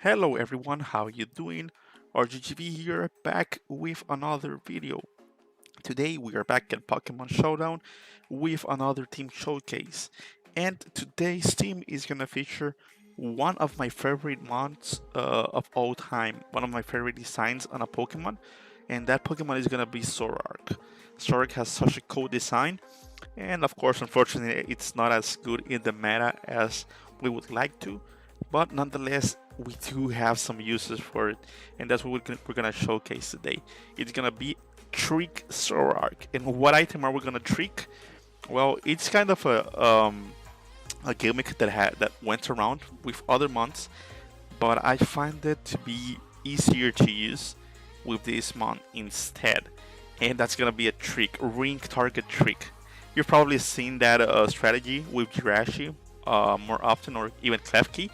Hello everyone, how you doing? RGGV here, back with another video. Today we are back at Pokemon Showdown with another team showcase. And today's team is gonna feature one of my favorite mons of all time, one of my favorite designs on a Pokemon, and that Pokemon is gonna be Zoroark. Zoroark has such a cool design, and of course, unfortunately, it's not as good in the meta as we would like to, but nonetheless, we do have some uses for it, and that's what we're gonna showcase today. It's gonna be Trick Zoroark, and what item are we gonna trick? Well, it's kind of a gimmick that went around with other months, but I find it to be easier to use with this mon instead, and that's gonna be a trick, ring target trick. You've probably seen that strategy with Jirachi more often, or even Klefki.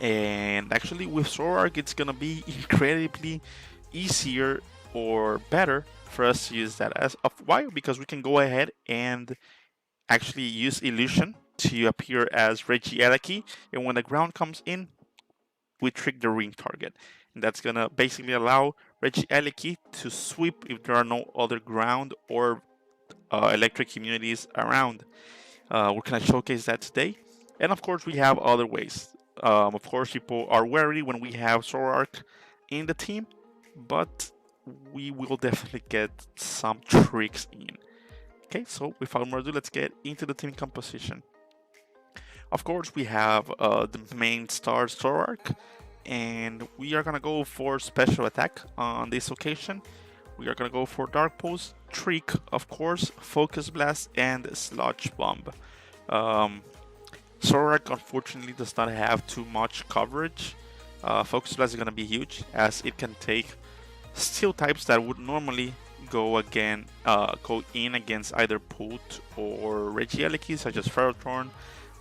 And actually, with Zoroark, it's gonna be incredibly easier or better for us to use that as of why? Because we can go ahead and actually use illusion to appear as Regieleki, and when the ground comes in, we trick the ring target. And that's gonna basically allow Regieleki to sweep if there are no other ground or electric communities around. We're gonna showcase that today, and of course we have other ways. Of course, people are wary when we have Zoroark in the team, but we will definitely get some tricks in. Okay, so without more ado, let's get into the team composition. Of course, we have the main star Zoroark, and we are gonna go for special attack on this occasion. We are gonna go for Dark Pulse, Trick, of course, Focus Blast, and Sludge Bomb. Um, Zoroark unfortunately does not have too much coverage. Focus Blast is gonna be huge as it can take steel types that would normally go in against either Pult or Regieleki, such as Ferrothorn,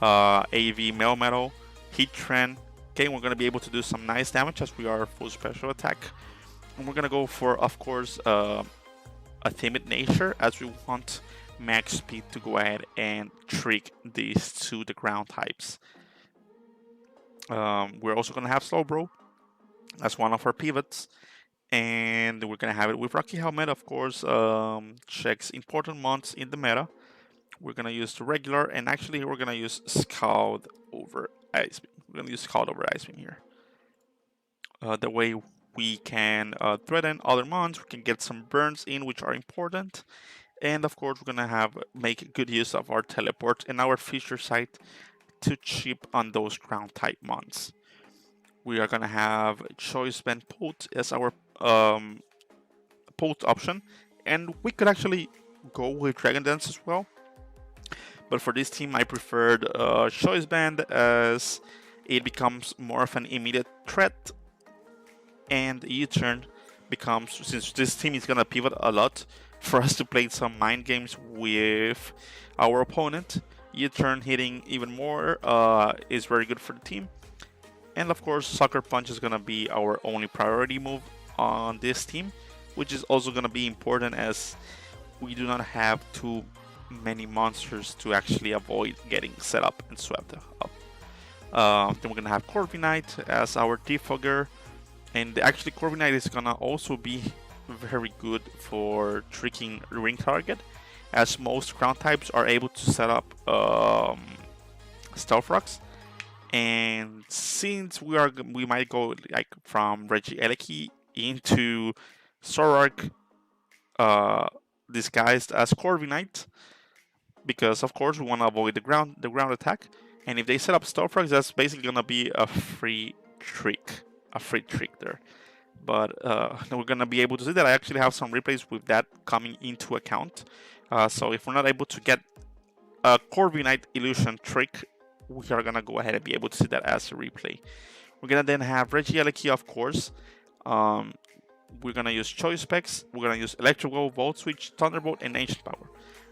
AV Melmetal, Heatran. Okay, we're gonna be able to do some nice damage as we are full special attack. And we're gonna go for, of course, a timid nature as we want max speed to go ahead and trick these to the ground types. We're also gonna have Slowbro as one of our pivots, and we're gonna have it with Rocky Helmet, of course. Checks important mons in the meta. We're gonna use the regular, and actually we're gonna use Scald over Ice Beam. We're gonna use Scald over Ice Beam here. The way we can threaten other mons, we can get some burns in, which are important. And of course, we're gonna make good use of our teleport and our feature site to chip on those ground type mons. We are gonna have Choice Band Pult as our Pult option, and we could actually go with Dragon Dance as well. But for this team, I preferred Choice Band as it becomes more of an immediate threat, and U-turn becomes, since this team is gonna pivot a lot, for us to play some mind games with our opponent. U-turn hitting even more is very good for the team. And of course, Sucker Punch is gonna be our only priority move on this team, which is also gonna be important as we do not have too many monsters to actually avoid getting set up and swept up. Then we're gonna have Corviknight as our defogger, and actually Corviknight is gonna also be very good for tricking ring target, as most ground types are able to set up Stealth Rocks. And since we might go like from Regieleki into Zoroark disguised as Corviknight, because of course we want to avoid the ground attack. And if they set up Stealth Rocks, that's basically gonna be a free trick there. But we're gonna be able to see that. I actually have some replays with that coming into account. So if we're not able to get a Corviknight illusion trick, we are gonna go ahead and be able to see that as a replay. We're gonna then have Regieleki, of course. We're gonna use Choice Specs. We're gonna use Electrical, Volt Switch, Thunderbolt, and Ancient Power.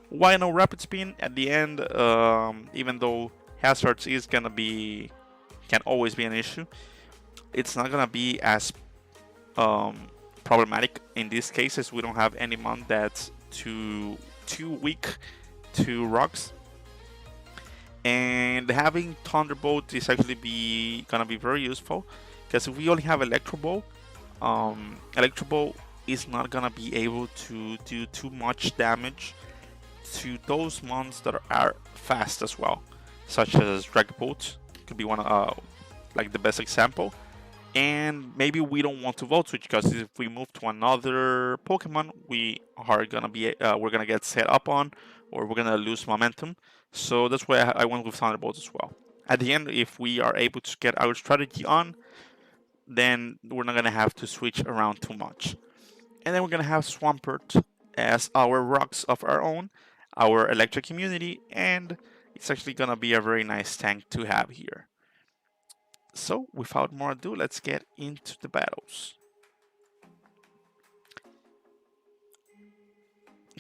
Why no Rapid Spin at the end? Even though Hazards can always be an issue, it's not gonna be as problematic in these cases. We don't have any mon that's too weak to rocks, and having Thunderbolt is actually gonna be very useful Because if we only have Electro Ball, Electro Ball is not gonna be able to do too much damage to those mons that are fast as well, such as Dragapult could be one like the best example. And maybe we don't want to Volt Switch because if we move to another Pokemon, we are gonna be we're gonna get set up on, or we're gonna lose momentum. So that's why I went with Thunderbolt as well. At the end, if we are able to get our strategy on, then we're not gonna have to switch around too much. And then we're gonna have Swampert as our rocks of our own, our electric immunity, and it's actually gonna be a very nice tank to have here. So without more ado, let's get into the battles.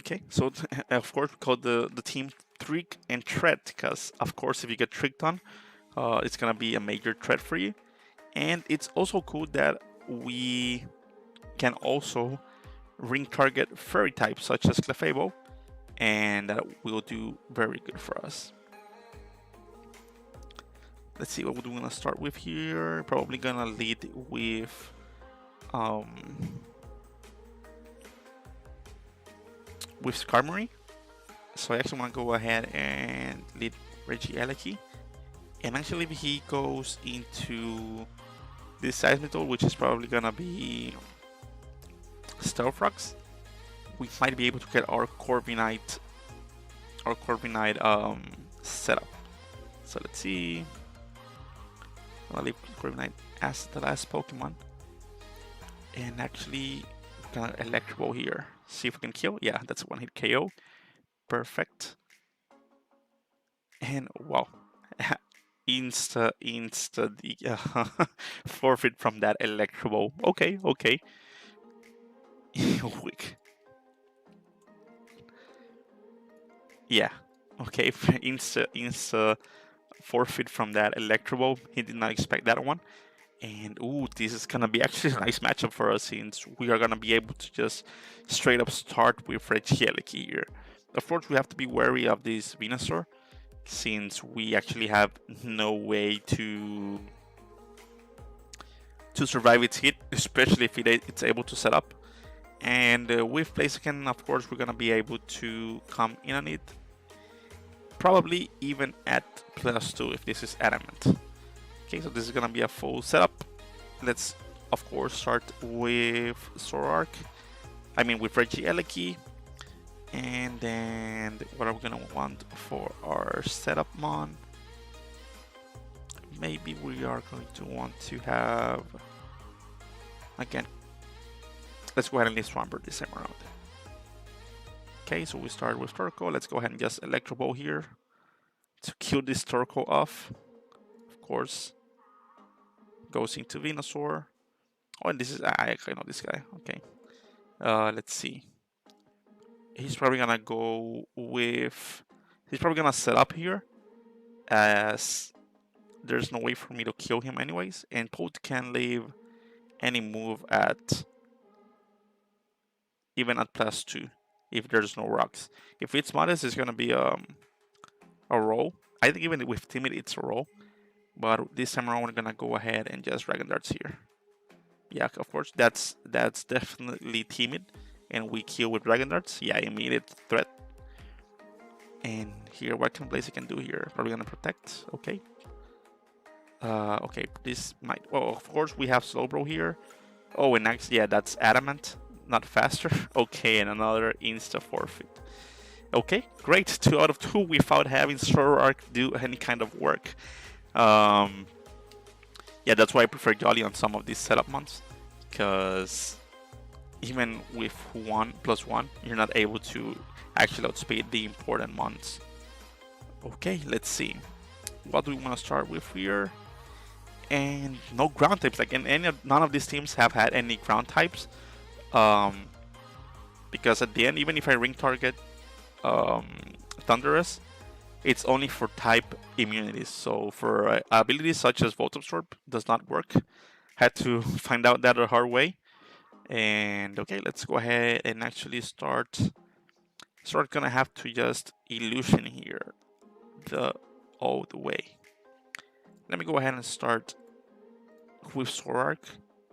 Okay, so of course we call the team Trick and Threat, because of course if you get tricked on, it's gonna be a major threat for you. And it's also cool that we can also ring target fairy types such as Clefable, and that will do very good for us. Let's see what we're gonna start with here. Probably gonna lead with Skarmory. So I actually want to go ahead and lead Regieleki. And actually if he goes into this Seismitoad, which is probably gonna be Stealth Rocks, we might be able to get our Corviknight setup. So let's see. I'm gonna leave Corviknight as the last Pokemon. And actually gonna Electro Ball here. See if we can kill. Yeah, that's a one-hit KO. Perfect. And wow. insta forfeit from that Electro Ball. Okay. Weak. Yeah. Okay, insta forfeit from that Electro Ball. He did not expect that one. And ooh, this is gonna be actually a nice matchup for us, since we are gonna be able to just straight up start with Regieleki here. Of course, we have to be wary of this Venusaur, since we actually have no way to survive its hit, especially if it's able to set up. And with Blaziken, of course, we're gonna be able to come in on it, probably even at +2 if this is adamant. Okay, so this is gonna be a full setup. Let's of course start with Zoroark. I mean with Regieleki. And then what are we gonna want for our setup mon? Maybe we are going to want to have, again, let's go ahead and leave Swampert this time around. Okay, so we start with Torkoal. Let's go ahead and just Electro Ball here to kill this Torkoal off. Of course, goes into Venusaur. Oh, and this is, I know this guy. Okay, let's see. He's probably gonna go with, he's probably gonna set up here, as there's no way for me to kill him anyways, and Polt can leave any move at, even at +2, if there's no rocks. If it's modest, it's gonna be a roll. I think even with timid, it's a roll. But this time around, we're gonna go ahead and just Dragon Darts here. Yeah, of course, that's definitely timid, and we kill with Dragon Darts. Yeah, immediate threat. And here, what can Blaziken do here? Probably gonna protect. Okay. Okay, this might. Well, of course, we have Slowbro here. Oh, and next, yeah, that's Adamant, not faster. Okay, and another insta forfeit. Okay, great. 2 out of 2 without having Zoroark do any kind of work. Yeah, that's why I prefer Jolly on some of these setup mons, because even with 1+1, you're not able to actually outspeed the important mons. Okay, let's see. What do we want to start with here? And no ground types. Like none of these teams have had any ground types. Because at the end, even if I ring target Thunderous, it's only for type immunities. So for abilities such as Volt Absorb, does not work. Had to find out that the hard way. And okay, let's go ahead and actually start. Gonna have to just Illusion here all the way. Let me go ahead and start with Zoroark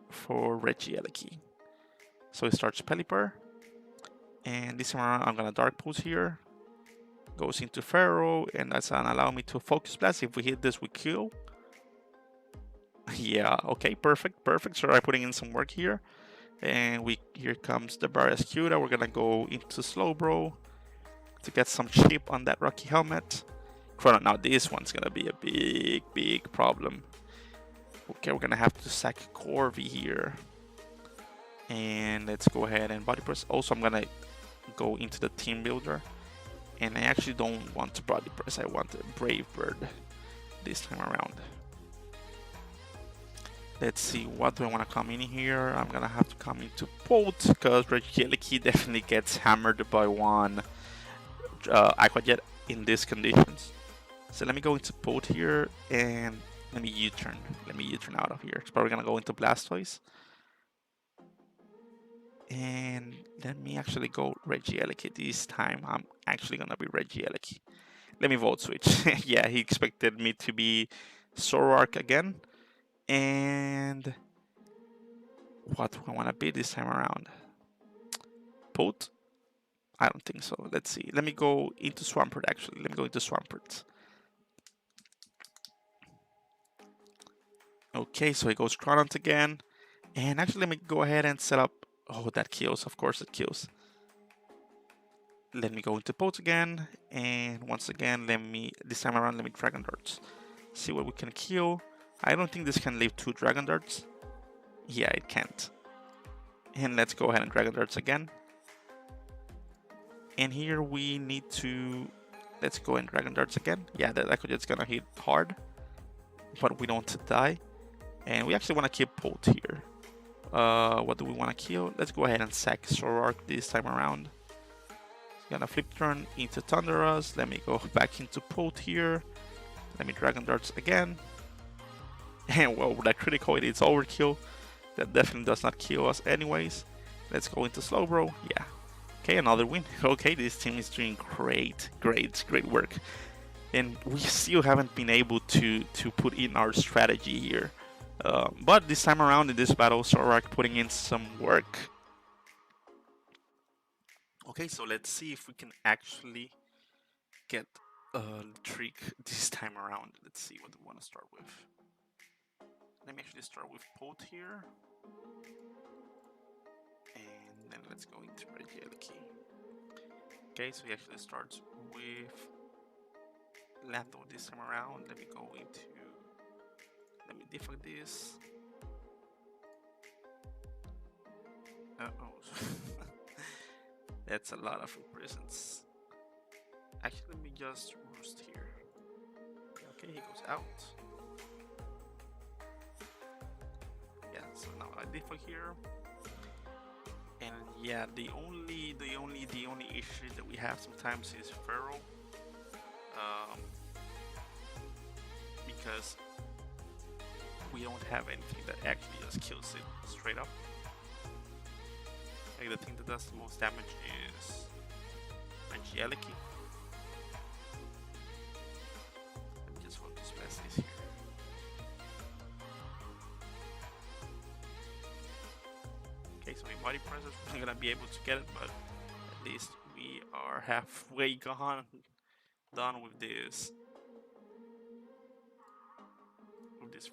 for Regieleki. So he starts Pelipper, and this time around I'm gonna Dark Pulse here. Goes into Pharaoh, and that's gonna allow me to Focus Blast. If we hit this, we kill. Yeah, okay, perfect. Zoroark putting in some work here. And here comes the Barraskewda. We're gonna go into Slowbro to get some chip on that Rocky Helmet. Now this one's gonna be a big problem. Okay, we're gonna have to sack Corv here. And let's go ahead and Body Press. Also, I'm gonna go into the Team Builder. And I actually don't want to Body Press, I want a Brave Bird this time around. Let's see, what do I want to come in here? I'm gonna have to come into Bolt, because Regieleki definitely gets hammered by one Aqua Jet in these conditions. So let me go into Bolt here, and let me U-turn. Let me U-turn out of here. It's probably gonna go into Blastoise. And let me actually go Regieleki this time. I'm actually gonna be Regieleki. Let me Volt Switch. Yeah, he expected me to be Zoroark again. And what do I want to be this time around? Bolt? I don't think so. Let's see. Let me go into Swampert actually. Let me go into Swampert. Okay, so he goes Cronant again. And actually, let me go ahead and set up. Oh, that kills. Of course, it kills. Let me go into Bolt again. And once again, this time around, let me Dragon Darts. See what we can kill. I don't think this can leave 2 Dragon Darts. Yeah, it can't. And let's go ahead and Dragon Darts again. And here we need to... Let's go and Dragon Darts again. Yeah, that Aqua Jet's gonna hit hard. But we don't die. And we actually want to keep Bolt here. What do we want to kill? Let's go ahead and sack Zoroark this time around. Gonna Flip Turn into Thunderous. Let me go back into Bolt here. Let me Dragon Darts again. And well, with that critical, it's overkill. That definitely does not kill us anyways. Let's go into Slowbro. Yeah. Okay, another win. Okay, this team is doing great work. And we still haven't been able to put in our strategy here. But this time around in this battle, Zoroark putting in some work. Okay, so let's see if we can actually get a trick this time around. Let's see what we want to start with. Let me actually start with Bolt here. And then let's go into Regieleki. Okay, so he actually starts with Lando this time around. Let me go into... Let me defog this. Uh-oh. That's a lot of presents. Actually, let me just roost here. Okay, he goes out. Yeah, so now I defog here. And yeah, the only issue that we have sometimes is Pharaoh. Because we don't have anything that actually just kills it straight up. Like the thing that does the most damage is Regieleki. Let me just focus past this here. Okay, so in body presence we're not gonna be able to get it, but at least we are halfway done with this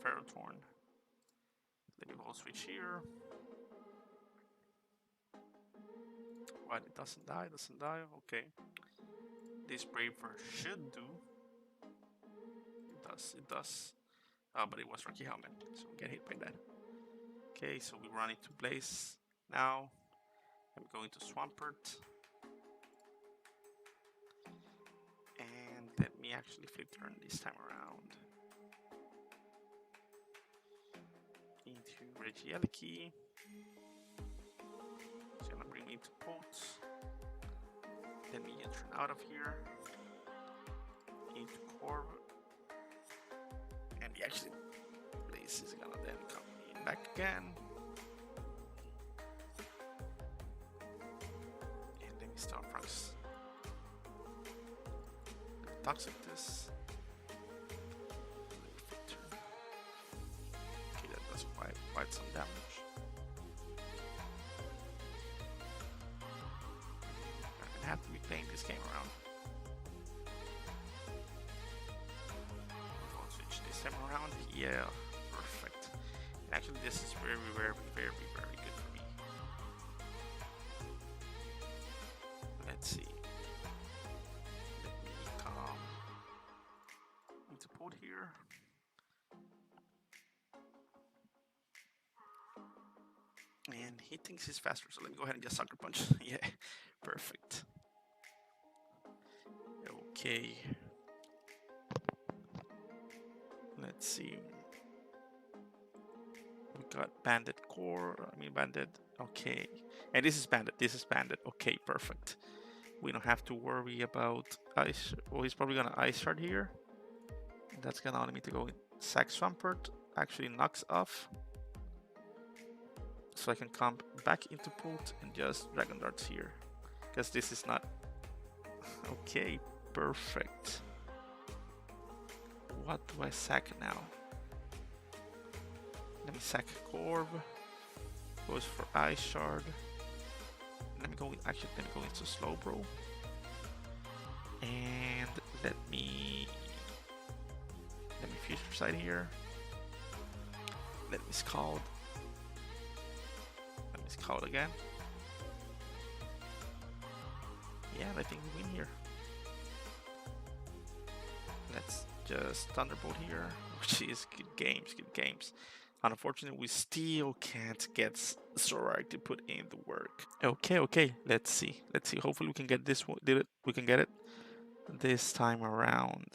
Ferrothorn. Let me go switch here. What, it doesn't die, okay. This Braver should do. It does. But it was Rocky Helmet, so we get hit by that. Okay, so we run into place now. I'm going to Swampert. And let me actually Flip Turn this time around. Into Regieleki. It's gonna bring me into Bolt. Let me turn out of here. Into Corv. And he actually place is gonna then come in back again. And let me start first. Toxic this. Okay, that doesn't have to be playing this game around. We'll switch this time around. Yeah, perfect. And actually, this is very, very, very, very good for me. Let's see. Let me come into port here. And he thinks he's faster, so let me go ahead and just sucker punch. Yeah, perfect. Okay. Let's see. We got Bandit Core. I mean, Bandit. Okay. And this is Bandit. This is Bandit. Okay, perfect. We don't have to worry about ice. Well, he's probably gonna ice shard here. And that's gonna allow me to go in sack Swampert. Actually knocks off. So I can come back into Pult and just Dragon Darts here. Because this is not... Okay, perfect. What do I sack now? Let me sack Corv. Goes for Ice Shard. Let me go into Slowbro. And let me Future Sight here. Let me Scald. Let me Scald again. Yeah, I think we win here. Let's just Thunderbolt here, which is good games, good games. Unfortunately, we still can't get Zoroark to put in the work. Okay, let's see. Hopefully we can get this one. We can get it this time around.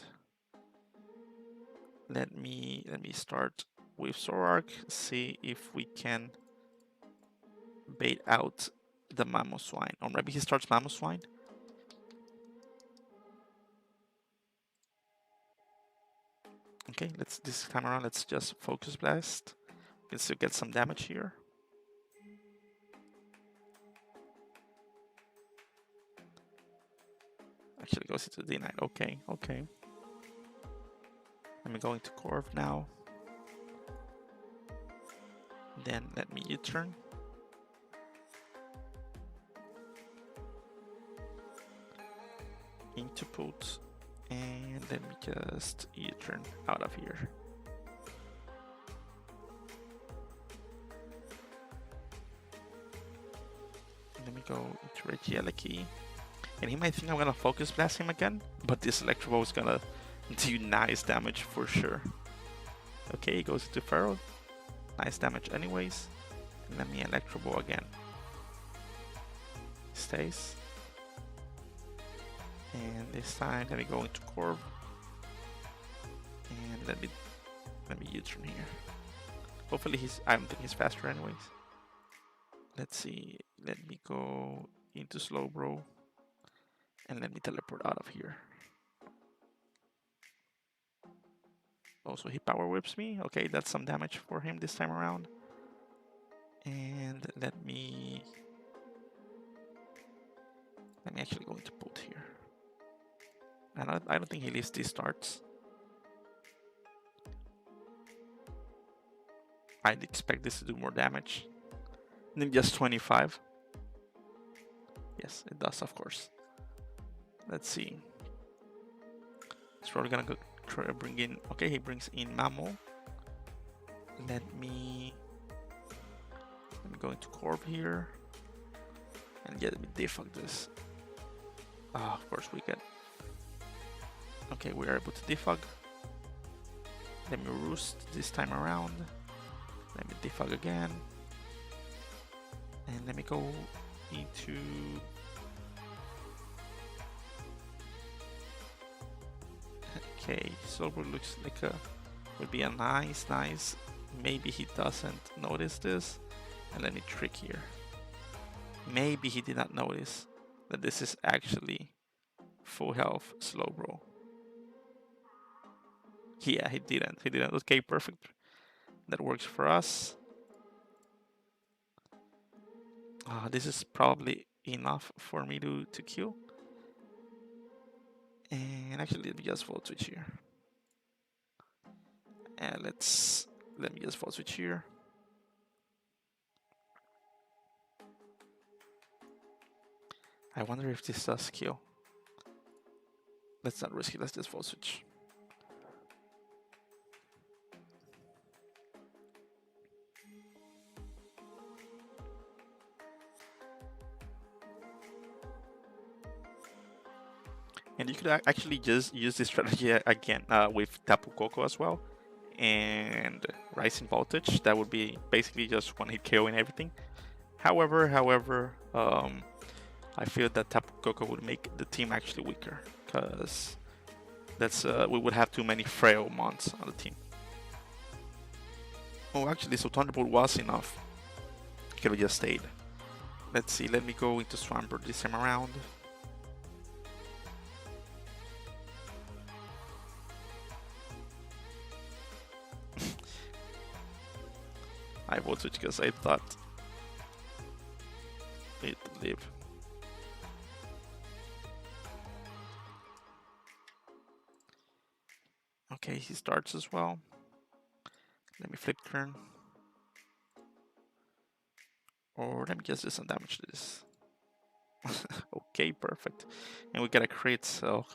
Let me start with Zoroark, see if we can bait out the Mamoswine. Or maybe he starts Mamoswine. Okay, this time around let's just Focus Blast. We can still get some damage here. Actually goes into Dnite. Okay. Let me go into Corv now. Then let me U-turn. Into Pult. And let me just U-turn out of here. Let me go into Regieleki. And he might think I'm gonna Focus Blast him again, but this Electro Ball is gonna do nice damage for sure. Okay, he goes into Feral. Nice damage anyways. And let me Electro Ball again. Stays. And this time let me go into Corv. And let me U-turn here. Hopefully I don't think he's faster anyways. Let's see. Let me go into Slowbro. And let me teleport out of here. Also, he Power Whips me. Okay, that's some damage for him this time around. And let me actually go into Pult here. And I don't think he leaves these starts. I'd expect this to do more damage than just 25. Yes, it does, of course. Let's see. He's probably gonna go try to bring in. Okay, he brings in Mamo. Let me go into Corv here. And yeah, let me defog this. Of course we get. Okay, we are able to defog. Let me Roost this time around. Let me defog again. And let me go into... Okay, Silver looks like would be a nice. Maybe he doesn't notice this. And let me trick here. Maybe he did not notice that this is actually full health Slowbro. Yeah, he didn't. Okay, perfect. That works for us. This is probably enough for me to kill. And actually, let me just Volt Switch here. And let me just Volt Switch here. I wonder if this does kill. Let's not risk it, let's just full switch. And you could actually just use this strategy again with Tapu Koko as well. And Rising Voltage, that would be basically just one hit KO and everything. However, I feel that Tapu Koko would make the team actually weaker, because that's we would have too many frail mons on the team. Oh, actually, so Thunderbolt was enough. Could have just stayed. Let's see, let me go into Swampert this time around. I vote switch because I thought it would live. Okay, he starts as well. Let me flip turn. Or let me just do some damage to this. Okay, perfect. And we got a crit, so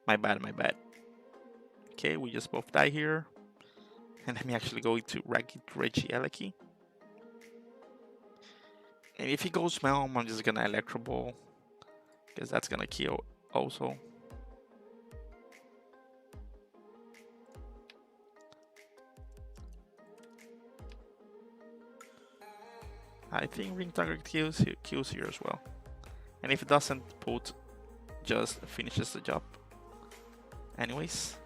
my bad. Okay, we just both die here. And let me actually go into Regieleki. And if he goes Melm, I'm just gonna Electro Ball, because that's gonna kill also. I think Ring Target kills here as well. And if it doesn't, Pult just finishes the job. Anyways.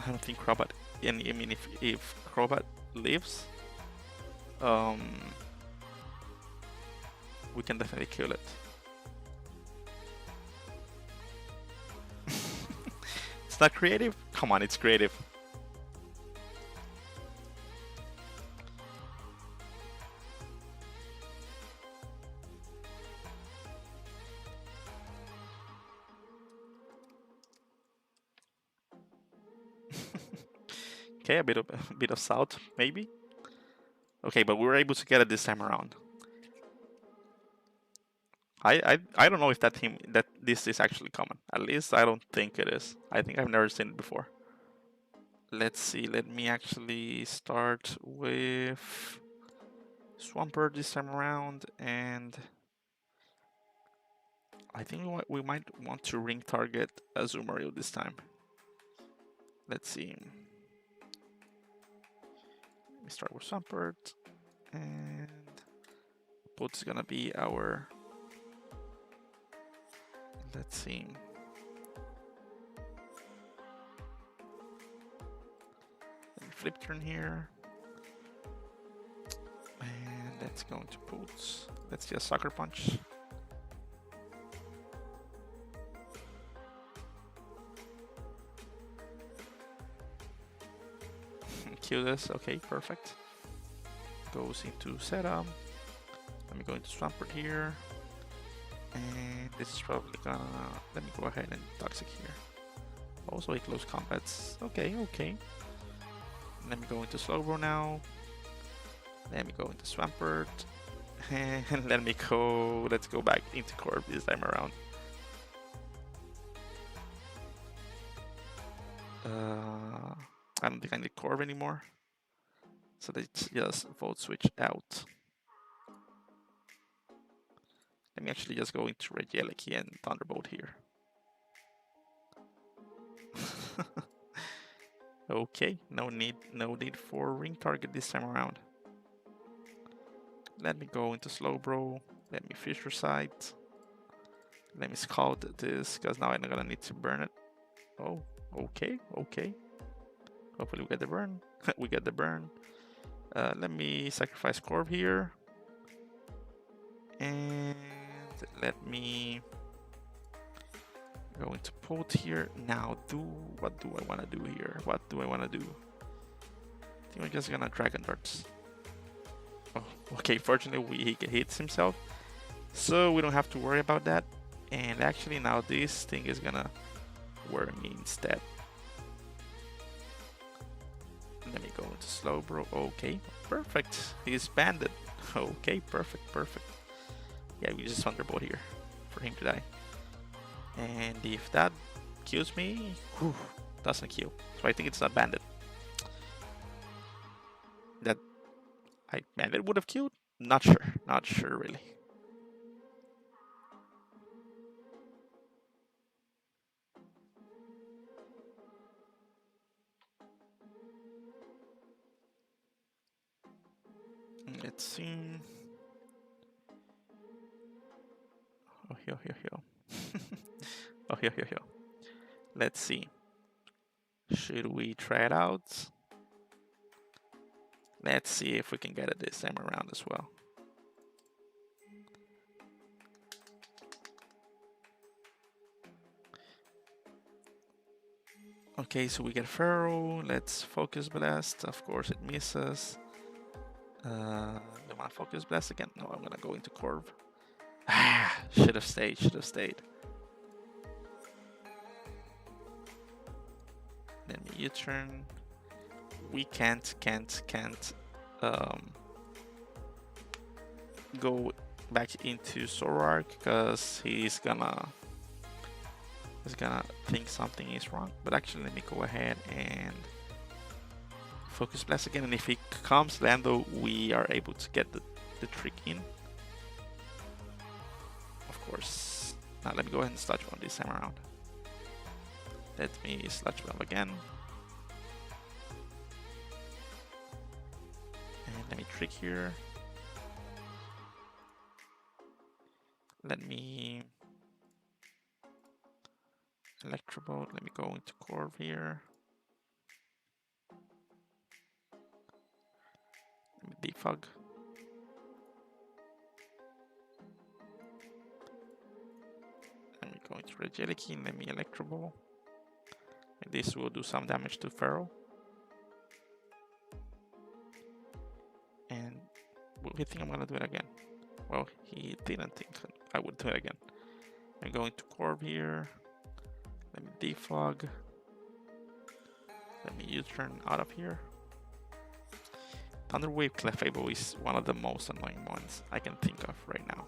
I don't think Crobat, I mean if Crobat lives, we can definitely kill it. It's not creative? Come on, it's creative. Okay, a bit of south, maybe. Okay, but we were able to get it this time around. I don't know if this is actually common. At least I don't think it is. I think I've never seen it before. Let's see. Let me actually start with Swampert this time around, and I think we might want to ring target Azumarill this time. Let's see. Let me start with Swampert, and Pult's gonna be our. Let's see. Let me flip turn here, and let's go into Pult's. Let's just Sucker Punch. Kill this. Okay, perfect. Goes into setup. Let me go into Swampert here. And this is probably gonna... Let me go ahead and Toxic here. Also a close combats. Okay. Let me go into Slowbro now. Let me go into Swampert. And let me go... Let's go back into Corv this time around. I don't think I need Corv anymore. So let's just vote switch out. Let me actually just go into Regieleki and Thunderbolt here. Okay, no need for ring target this time around. Let me go into Slowbro. Let me Fisher Sight. Let me scout this, because now I'm gonna need to burn it. Oh, okay. Hopefully we get the burn. We get the burn. Let me sacrifice Corv here. And let me go into Pult here. Now, what do I want to do here? I think we're just gonna Dragon Darts. Oh, okay, fortunately he hits himself, so we don't have to worry about that. And actually now this thing is gonna worry me instead. Let me go into Slowbro. Okay, perfect. He's banded. Okay, perfect, perfect. Yeah, we just Thunderbolt here for him to die. And if that kills me, whew, doesn't kill. So I think it's not Bandit. That Bandit would have killed? Not sure. Not sure really. Let's see. Oh, here. Oh, here. Let's see. Should we try it out? Let's see if we can get it this time around as well. Okay, so we get Pharaoh. Let's Focus Blast. Of course, it misses. Do I want to Focus Blast again? No, I'm gonna go into Corv. Ah, should have stayed. Then U-turn. We can't go back into Zoroark because he's gonna think something is wrong. But actually, let me go ahead and Focus Blast again. And if he comes Lando, we are able to get the trick in. Of course. Now let me go ahead and Sludge Bomb this time around. Let me Sludge Bomb again. And let me trick here. Let me Electrobolt. Let me go into Corv here. Let me Defog. Let me go into Regieleki and let me Electrobolt. And this will do some damage to Pharaoh. And will he think I'm gonna do it again? Well, he didn't think I would do it again. I'm going to Corv here. Let me Defog. Let me U-turn out of here. Thunderwave Clefable is one of the most annoying ones I can think of right now.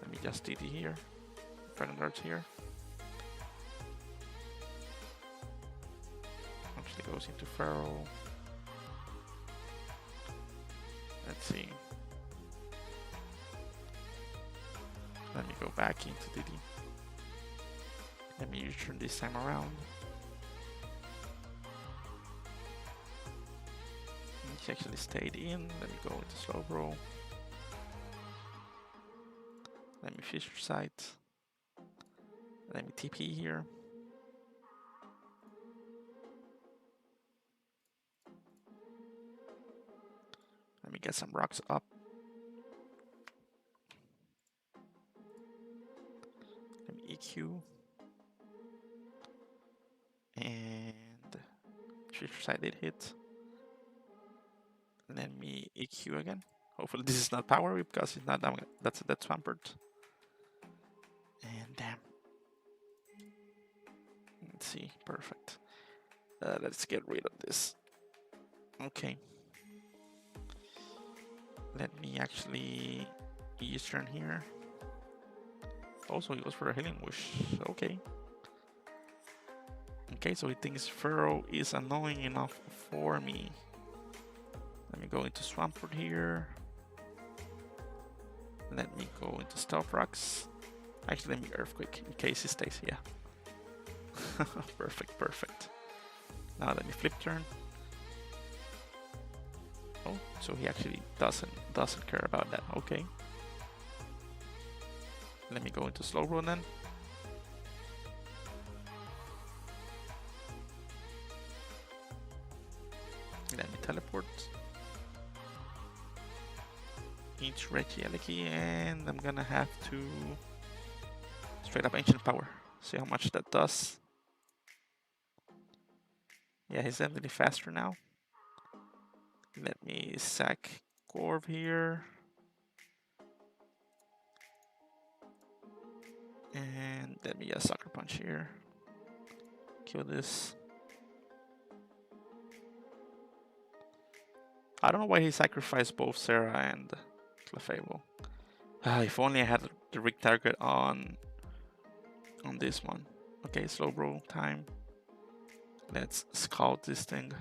Let me just DD here. Dragon Darts here. Actually goes into Pharaoh. Let's see. Let me go back into DD. Let me U-turn this time around. He actually stayed in. Let me go into Slowbro. Let me Fisher Sight. Let me TP here. Let me get some rocks up. Let me EQ. And Fisher Sight did hit. Let me EQ again. Hopefully this is not power whip because it's not. That's a dead Swampert. And damn. Let's see. Perfect. Let's get rid of this. Okay. Let me actually U-turn here. Also, he goes for a Healing Wish. Okay. Okay, so he thinks Pharaoh is annoying enough for me. Let me go into Swampert here. Let me go into Stealth Rocks. Actually, let me Earthquake in case he stays. Yeah. Perfect. Now let me Flip Turn. Oh, so he actually doesn't care about that. Okay. Let me go into Slowbro then. Let me teleport into Regieleki, and I'm gonna have to straight up Ancient Power. See how much that does. Yeah, he's definitely faster now. Let me sack Corv here. And let me just Sucker Punch here. Kill this. I don't know why he sacrificed both Sarah and Clefable. If only I had the rig target on this one. Okay, slow bro time. Let's scout this thing.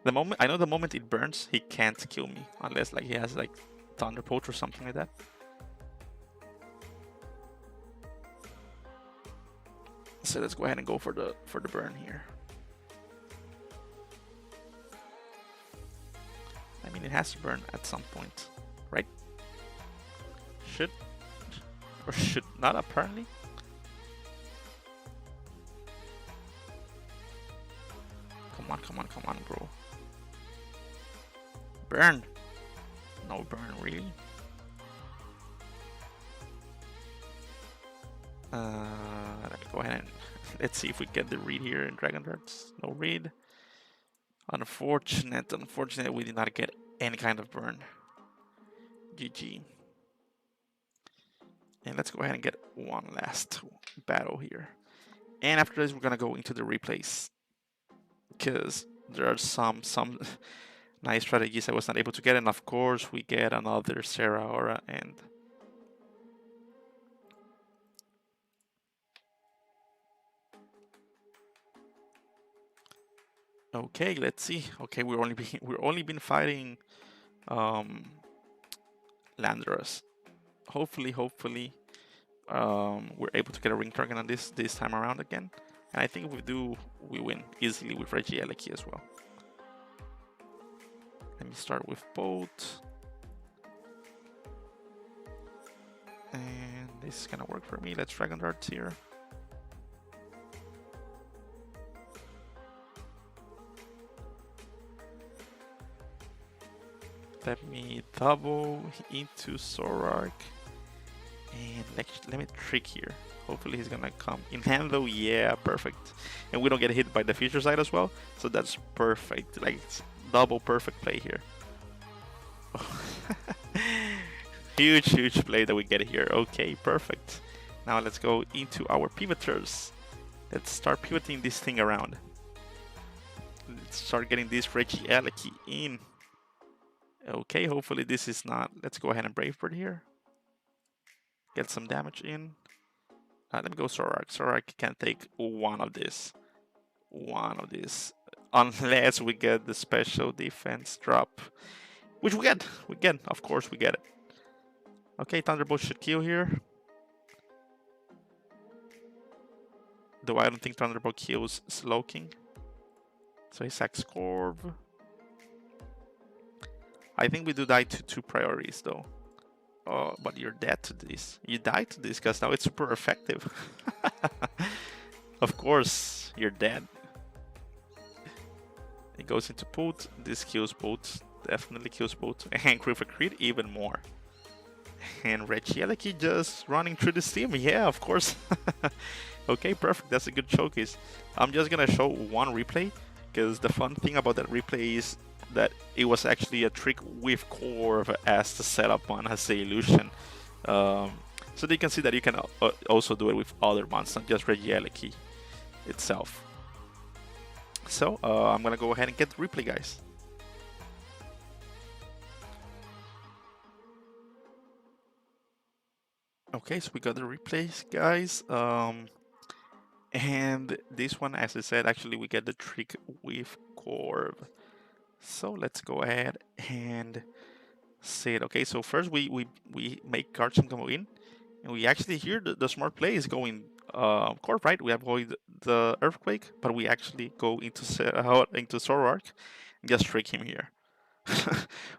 The moment I know the moment it burns, he can't kill me unless like he has like Thunderbolt or something like that. So let's go ahead and go for the burn here. I mean, it has to burn at some point, right? Should or should not apparently. Come on, bro. Burn. No burn, really. Let me go ahead and let's see if we get the read here in Dragon Darts. No read. Unfortunate, we did not get any kind of burn. GG. And let's go ahead and get one last battle here. And after this, we're gonna go into the replays, because there are some nice strategies I was not able to get, and of course we get another Sarah Aura and okay, let's see. Okay, we're only been fighting Landorus. Hopefully, we're able to get a ring target on this time around again. And I think if we do, we win easily with Regieleki as well. Let me start with Bolt. And this is gonna work for me. Let's Dragon Darts here. Let me double into Zoroark. And let me trick here. Hopefully he's gonna come in hand though. Yeah, perfect. And we don't get hit by the future side as well. So that's perfect. Like double perfect play here. Huge play that we get here. Okay, perfect. Now let's go into our pivoters. Let's start pivoting this thing around. Let's start getting this Regieleki in. Okay, hopefully this is not... Let's go ahead and Brave Bird here. Get some damage in. Let me go Zoroark. Zoroark can take one of this. Unless we get the special defense drop. Which we get. Of course we get it. Okay, Thunderbolt should kill here. Though I don't think Thunderbolt kills Slowking. So he sacks Corv. I think we do die to 2 priorities though. Oh, but you're dead to this. You died to this because now it's super effective. Of course, you're dead. It goes into Pult. This kills Pult. Definitely kills Pult. And Griffith Creed even more. And Regieleki just running through the steam. Yeah, of course. Okay, perfect. That's a good showcase. I'm just gonna show one replay, because the fun thing about that replay is that it was actually a trick with Corv as the setup one, as the illusion. So that you can see that you can also do it with other mons, not just Regieleki itself. So I'm gonna go ahead and get the replay, guys. Okay, so we got the replays, guys. And this one, as I said, actually we get the trick with Corv. So let's go ahead and say it. Okay, so first we make Garchomp come in, and we actually hear the smart play is going Corv, right? We avoid the Earthquake, but we actually go into Zoroark and just trick him here.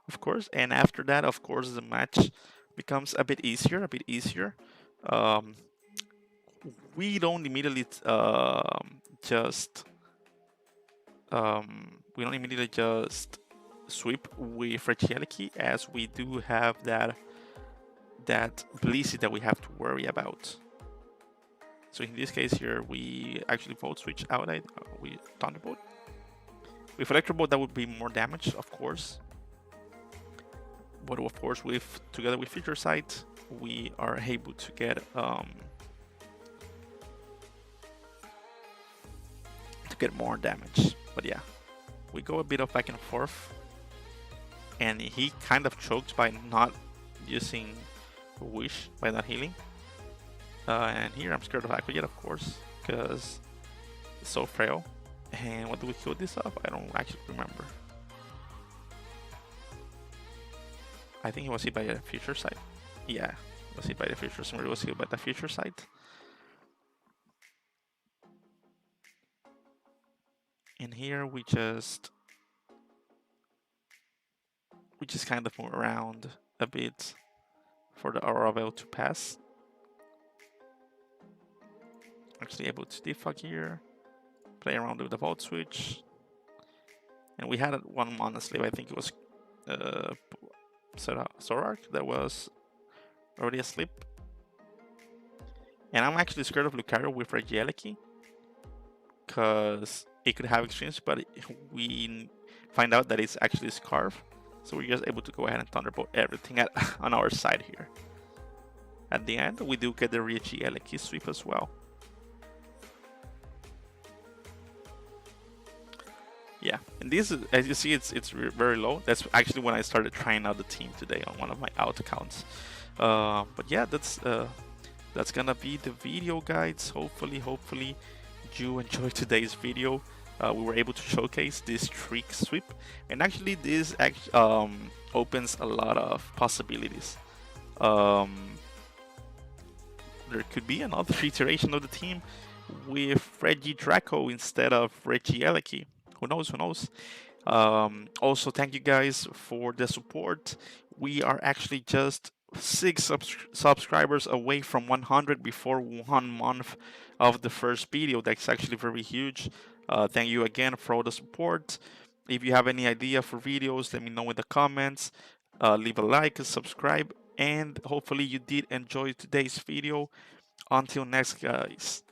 Of course, and after that, of course, the match becomes a bit easier. We don't immediately just sweep with Regieleki, as we do have that Blissey that we have to worry about. So in this case here, we actually Volt Switch out. We Thunderbolt. With Electrobolt, that would be more damage, of course. But of course, together with Future Sight, we are able to get more damage. But yeah, we go a bit of back and forth. and he kind of choked by not using Wish, by not healing. And here I'm scared of Aquajet, of course, because it's so frail. And what do we kill this off? I don't actually remember. I think he was hit by a future sight. Yeah, was hit by the future. Somebody was hit by the future sight. And here we just kind of move around a bit for the Aurora to pass. Actually able to defog here, play around with the vault switch. And we had one mana slave, I think it was Zoroark that was already asleep. And I'm actually scared of Lucario with Regieleki, because it could have extremes, but we find out that it's actually Corv. So we're just able to go ahead and Thunderbolt everything on our side here. At the end, we do get the Regieleki sweep as well. Yeah, and this is, as you see, it's very low. That's actually when I started trying out the team today on one of my out accounts. But yeah, that's gonna be the video, guys. Hopefully you enjoyed today's video. We were able to showcase this trick sweep, and actually this opens a lot of possibilities. There could be another iteration of the team with Reggie Draco instead of Regieleki. Who knows? Who knows? Also, thank you guys for the support. We are actually just 6 subscribers away from 100 before 1 month of the first video. That's actually very huge. Thank you again for all the support. If you have any idea for videos, let me know in the comments. Leave a like, subscribe, and hopefully you did enjoy today's video. Until next, guys.